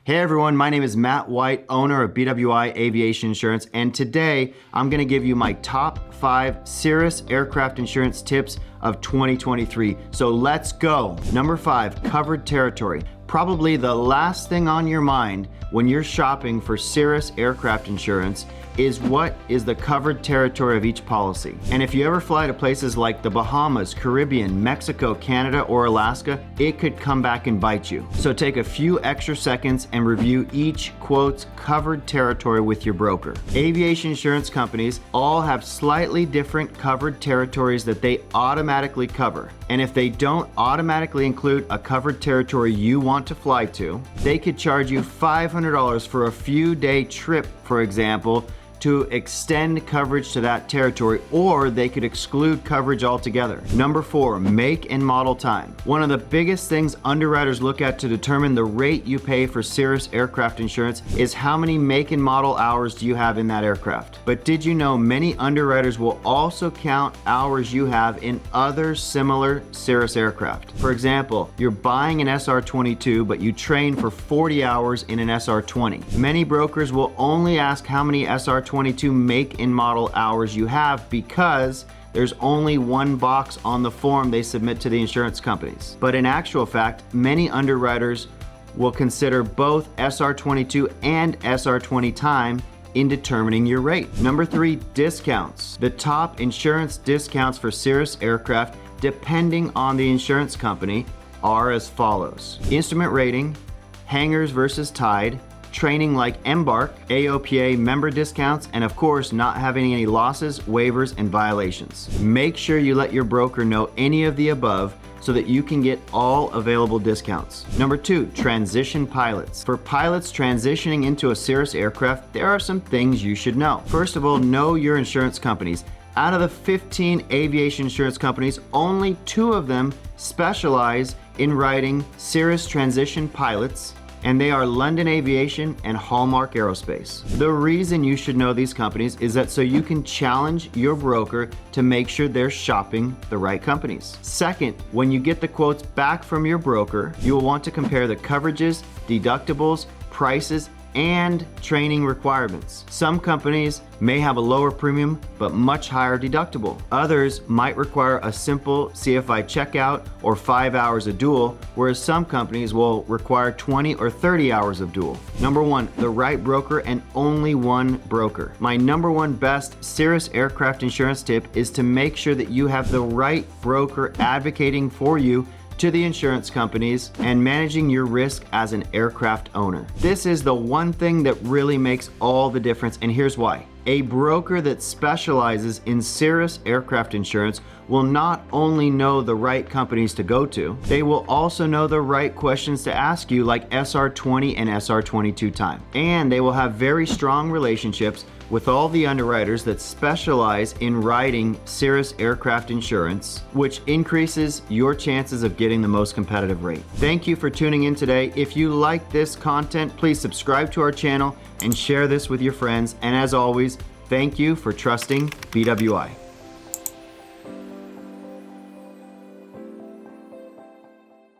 Hey everyone, my name is Matt White, owner of BWI Aviation Insurance, and today I'm going to give you my top 5 Cirrus aircraft insurance tips of 2023. So let's go. Number 5, covered territory. Probably the last thing on your mind when you're shopping for Cirrus aircraft insurance is what is the covered territory of each policy. And if you ever fly to places like the Bahamas, Caribbean, Mexico, Canada, or Alaska, it could come back and bite you. So take a few extra seconds and review each quote's covered territory with your broker. Aviation insurance companies all have slightly different covered territories that they automatically cover. And if they don't automatically include a covered territory you want to fly to, they could charge you $500 for a few day trip, for example, to extend coverage to that territory, or they could exclude coverage altogether. Number 4, make and model time. One of the biggest things underwriters look at to determine the rate you pay for Cirrus aircraft insurance is how many make and model hours do you have in that aircraft. But did you know many underwriters will also count hours you have in other similar Cirrus aircraft? For example, you're buying an SR-22, but you train for 40 hours in an SR-20. Many brokers will only ask how many SR-22 make and model hours you have because there's only one box on the form they submit to the insurance companies. But in actual fact, many underwriters will consider both SR-22 and SR-20 time in determining your rate. Number 3, discounts. The top insurance discounts for Cirrus aircraft, depending on the insurance company, are as follows. Instrument rating, hangars versus Tide, training like Embark, AOPA member discounts, and of course not having any losses, waivers, and violations. Make sure you let your broker know any of the above so that you can get all available discounts. Number 2, transition pilots. For pilots transitioning into a Cirrus aircraft, there are some things you should know. First of all, know your insurance companies. Out of the 15 aviation insurance companies, only 2 of them specialize in writing Cirrus transition pilots, and they are London Aviation and Hallmark Aerospace. The reason you should know these companies is that so you can challenge your broker to make sure they're shopping the right companies. Second, when you get the quotes back from your broker, you will want to compare the coverages, deductibles, prices, and training requirements. Some companies may have a lower premium but much higher deductible. Others might require a simple CFI checkout or 5 hours of dual, whereas some companies will require 20 or 30 hours of dual. Number 1, the right broker and only one broker. My number 1 best Cirrus aircraft insurance tip is to make sure that you have the right broker advocating for you to the insurance companies and managing your risk as an aircraft owner. This is the one thing that really makes all the difference, and here's why. A broker that specializes in Cirrus aircraft insurance will not only know the right companies to go to, they will also know the right questions to ask you, like SR-20 and SR-22 time. And they will have very strong relationships with all the underwriters that specialize in writing Cirrus aircraft insurance, which increases your chances of getting the most competitive rate. Thank you for tuning in today. If you like this content, please subscribe to our channel and share this with your friends. And as always, thank you for trusting BWI.